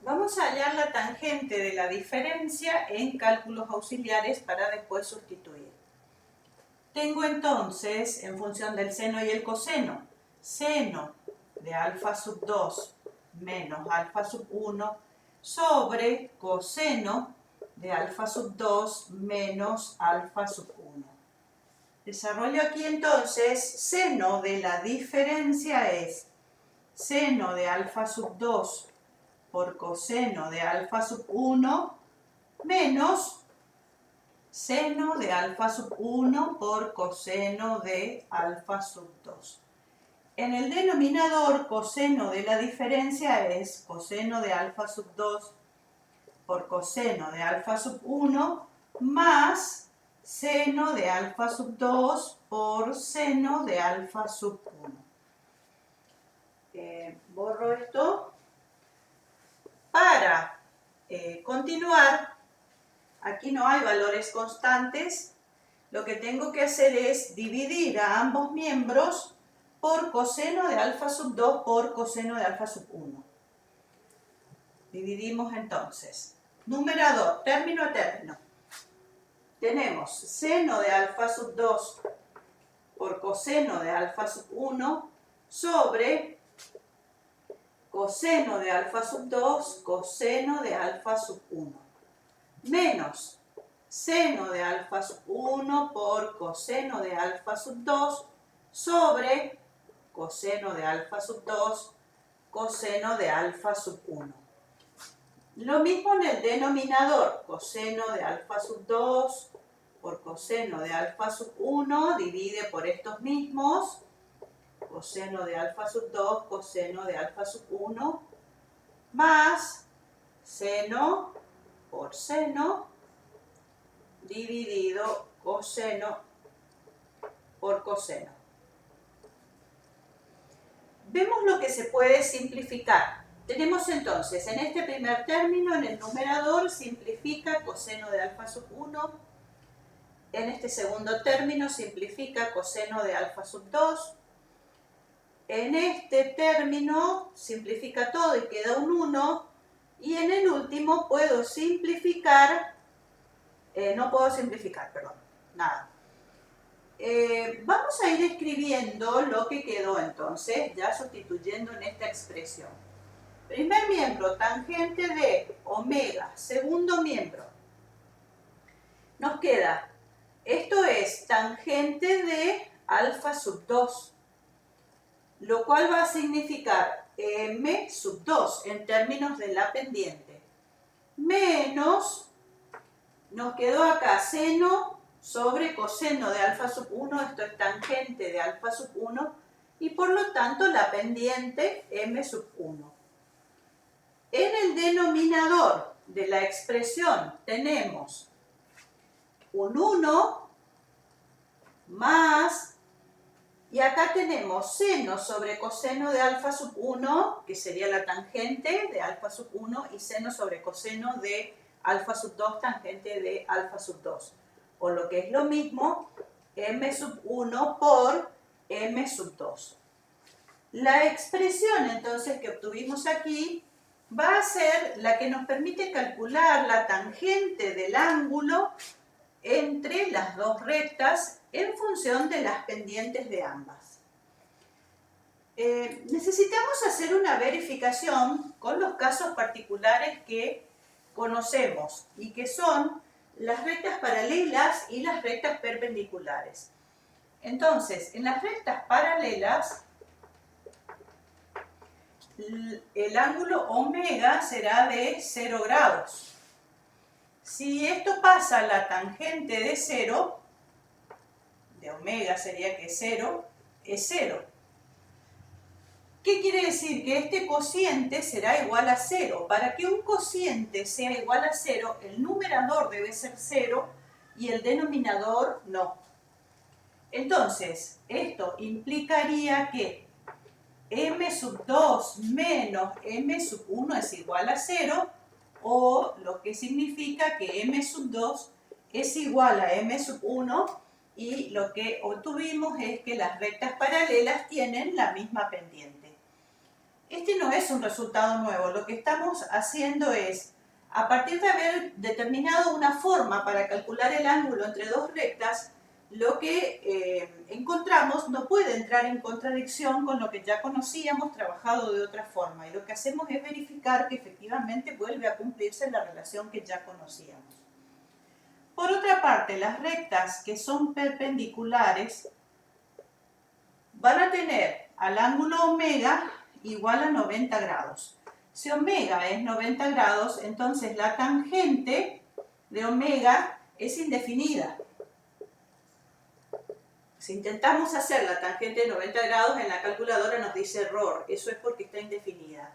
Vamos a hallar la tangente de la diferencia en cálculos auxiliares para después sustituir. Tengo entonces, en función del seno y el coseno, seno de alfa sub 2 menos alfa sub 1 sobre coseno de alfa sub 2 menos alfa sub 1. Desarrollo aquí entonces, seno de la diferencia es seno de alfa sub 2 por coseno de alfa sub 1 menos seno de alfa sub 1 por coseno de alfa sub 2. En el denominador, coseno de la diferencia es coseno de alfa sub 2 por coseno de alfa sub 1 más seno de alfa sub 2 por seno de alfa sub 1. Borro esto. Para continuar, aquí no hay valores constantes. Lo que tengo que hacer es dividir a ambos miembros por coseno de alfa sub 2 por coseno de alfa sub 1. Dividimos entonces. Numerador, término a término. Tenemos seno de alfa sub 2 por coseno de alfa sub 1 sobre coseno de alfa sub 2, coseno de alfa sub 1, menos seno de alfa sub 1 por coseno de alfa sub 2 sobre coseno de alfa sub 2, coseno de alfa sub 1. Lo mismo en el denominador, coseno de alfa sub 2 por coseno de alfa sub 1 divide por estos mismos, coseno de alfa sub 2, coseno de alfa sub 1, más seno por seno dividido coseno por coseno. Vemos lo que se puede simplificar. Tenemos entonces, en este primer término, en el numerador, simplifica coseno de alfa sub 1. En este segundo término, simplifica coseno de alfa sub 2. En este término, simplifica todo y queda un 1. Y en el último, puedo simplificar, no puedo simplificar, perdón, nada. Vamos a ir escribiendo lo que quedó entonces, ya sustituyendo en esta expresión. Primer miembro, tangente de omega. Segundo miembro, nos queda, esto es tangente de alfa sub 2, lo cual va a significar m sub 2 en términos de la pendiente, menos, nos quedó acá seno sobre coseno de alfa sub 1, esto es tangente de alfa sub 1, y por lo tanto la pendiente m sub 1. En el denominador de la expresión tenemos un 1 más, y acá tenemos seno sobre coseno de alfa sub 1, que sería la tangente de alfa sub 1, y seno sobre coseno de alfa sub 2, tangente de alfa sub 2. O lo que es lo mismo, m sub 1 por m sub 2. La expresión entonces que obtuvimos aquí va a ser la que nos permite calcular la tangente del ángulo entre las dos rectas en función de las pendientes de ambas. Necesitamos hacer una verificación con los casos particulares que conocemos y que son las rectas paralelas y las rectas perpendiculares. Entonces, en las rectas paralelas, el ángulo omega será de 0 grados. Si esto pasa a la tangente de 0, de omega sería que 0, es 0. ¿Qué quiere decir? Que este cociente será igual a 0. Para que un cociente sea igual a 0, el numerador debe ser 0 y el denominador no. Entonces, esto implicaría que m sub 2 menos m sub 1 es igual a 0, o lo que significa que m sub 2 es igual a m sub 1, y lo que obtuvimos es que las rectas paralelas tienen la misma pendiente. Este no es un resultado nuevo, lo que estamos haciendo es, a partir de haber determinado una forma para calcular el ángulo entre dos rectas, lo que encontramos no puede entrar en contradicción con lo que ya conocíamos trabajado de otra forma, y lo que hacemos es verificar que efectivamente vuelve a cumplirse la relación que ya conocíamos. Por otra parte, las rectas que son perpendiculares van a tener al ángulo omega igual a 90 grados. Si omega es 90 grados, entonces la tangente de omega es indefinida. Si intentamos hacer la tangente de 90 grados en la calculadora nos dice error, eso es porque está indefinida.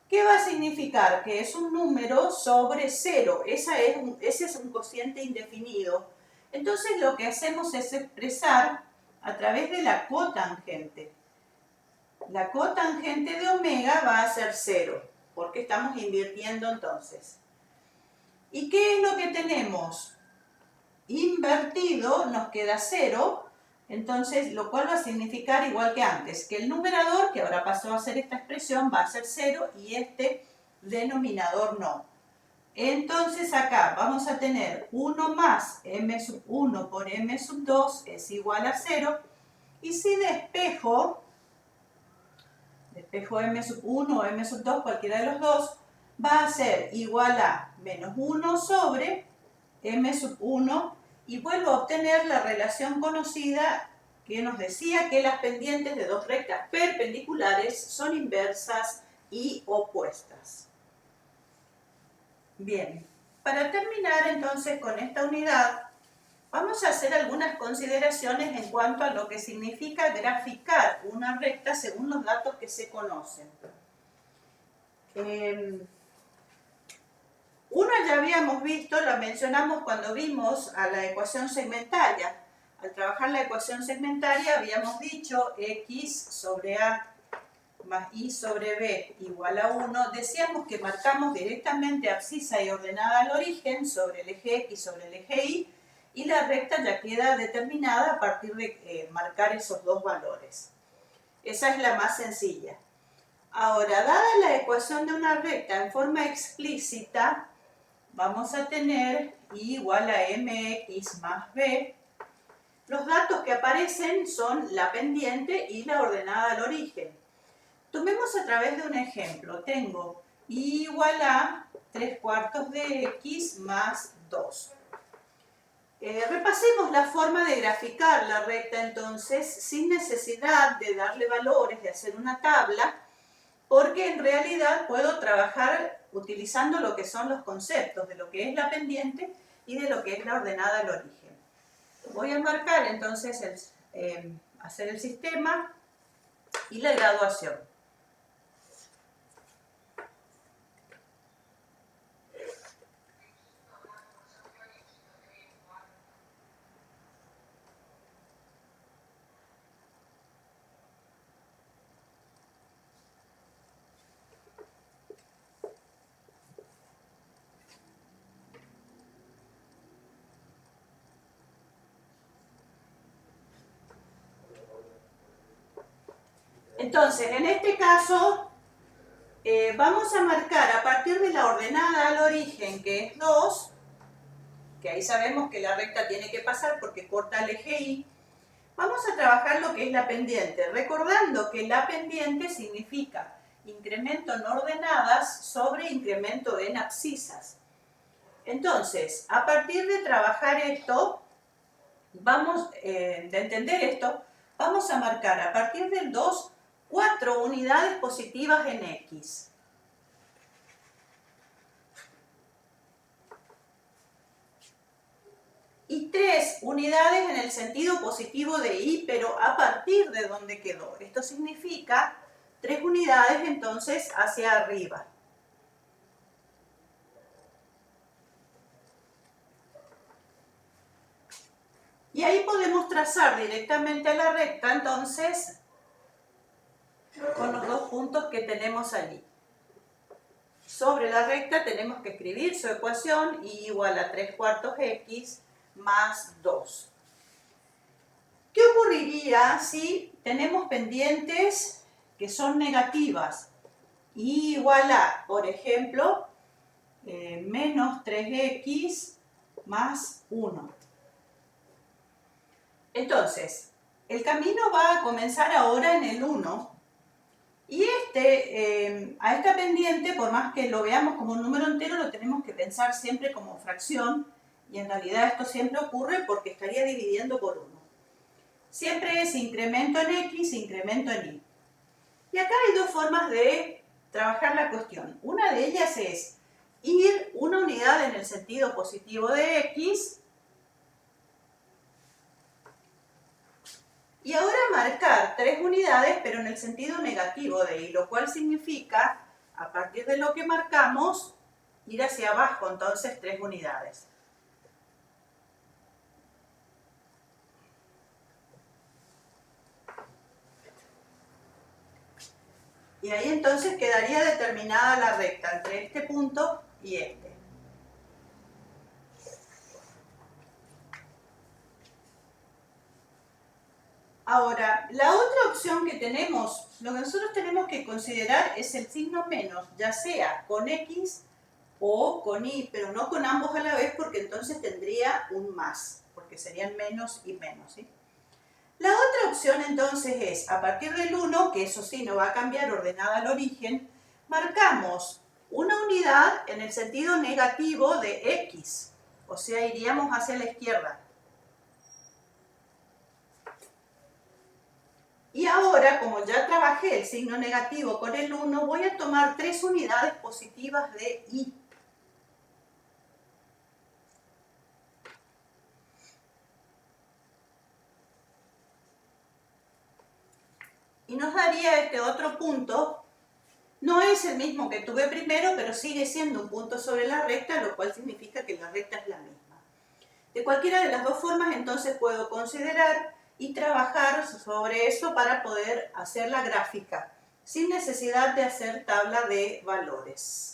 ¿Qué va a significar? Que es un número sobre 0, ese es un cociente indefinido. Entonces lo que hacemos es expresar a través de la cotangente. La cotangente de omega va a ser 0, porque estamos invirtiendo entonces. ¿Y qué es lo que tenemos? Invertido nos queda 0, entonces lo cual va a significar igual que antes, que el numerador, que ahora pasó a ser esta expresión, va a ser 0 y este denominador no. Entonces acá vamos a tener 1 más m sub 1 por m sub 2 es igual a 0, y si despejo m sub 1 o m sub 2, cualquiera de los dos, va a ser igual a menos 1 sobre m sub 1, y vuelvo a obtener la relación conocida que nos decía que las pendientes de dos rectas perpendiculares son inversas y opuestas. Bien, para terminar entonces con esta unidad, vamos a hacer algunas consideraciones en cuanto a lo que significa graficar una recta según los datos que se conocen. Una ya habíamos visto, la mencionamos cuando vimos a la ecuación segmentaria. Al trabajar la ecuación segmentaria habíamos dicho x sobre a más y sobre b igual a 1. Decíamos que marcamos directamente abscisa y ordenada al origen sobre el eje x sobre el eje y, y la recta ya queda determinada a partir de marcar esos dos valores. Esa es la más sencilla. Ahora, dada la ecuación de una recta en forma explícita, vamos a tener y igual a mx más b. Los datos que aparecen son la pendiente y la ordenada al origen. Tomemos a través de un ejemplo. Tengo y igual a 3/4 de x más 2. Repasemos la forma de graficar la recta entonces sin necesidad de darle valores, de hacer una tabla, porque en realidad puedo trabajar utilizando lo que son los conceptos de lo que es la pendiente y de lo que es la ordenada al origen. Voy a marcar entonces, hacer el sistema y la graduación. Entonces, en este caso, vamos a marcar a partir de la ordenada al origen, que es 2, que ahí sabemos que la recta tiene que pasar porque corta el eje Y. Vamos a trabajar lo que es la pendiente, recordando que la pendiente significa incremento en ordenadas sobre incremento en abscisas. Entonces, a partir de trabajar esto, de entender esto, vamos a marcar a partir del 2, 4 unidades positivas en X. Y 3 unidades en el sentido positivo de Y, pero a partir de donde quedó. Esto significa 3 unidades entonces hacia arriba. Y ahí podemos trazar directamente la recta entonces con los dos puntos que tenemos allí. Sobre la recta tenemos que escribir su ecuación y igual a 3/4 x más 2. ¿Qué ocurriría si tenemos pendientes que son negativas? igual a, por ejemplo, menos 3x más 1. Entonces, el camino va a comenzar ahora en el 1. Y a esta pendiente, por más que lo veamos como un número entero, lo tenemos que pensar siempre como fracción. Y en realidad esto siempre ocurre porque estaría dividiendo por 1. Siempre es incremento en x, incremento en y. Y acá hay dos formas de trabajar la cuestión. Una de ellas es ir una unidad en el sentido positivo de x y ahora marcar 3 unidades pero en el sentido negativo de y, lo cual significa, a partir de lo que marcamos, ir hacia abajo, entonces 3 unidades. Y ahí entonces quedaría determinada la recta entre este punto y este. Ahora, la otra opción que tenemos, lo que nosotros tenemos que considerar es el signo menos, ya sea con x o con y, pero no con ambos a la vez porque entonces tendría un más, porque serían menos y menos, ¿sí? La otra opción entonces es, a partir del 1, que eso sí no va a cambiar ordenada al origen, marcamos una unidad en el sentido negativo de x, o sea, iríamos hacia la izquierda. Y ahora, como ya trabajé el signo negativo con el 1, voy a tomar 3 unidades positivas de y. Y nos daría este otro punto. No es el mismo que tuve primero, pero sigue siendo un punto sobre la recta, lo cual significa que la recta es la misma. De cualquiera de las dos formas, entonces puedo considerar y trabajar sobre eso para poder hacer la gráfica, sin necesidad de hacer tabla de valores.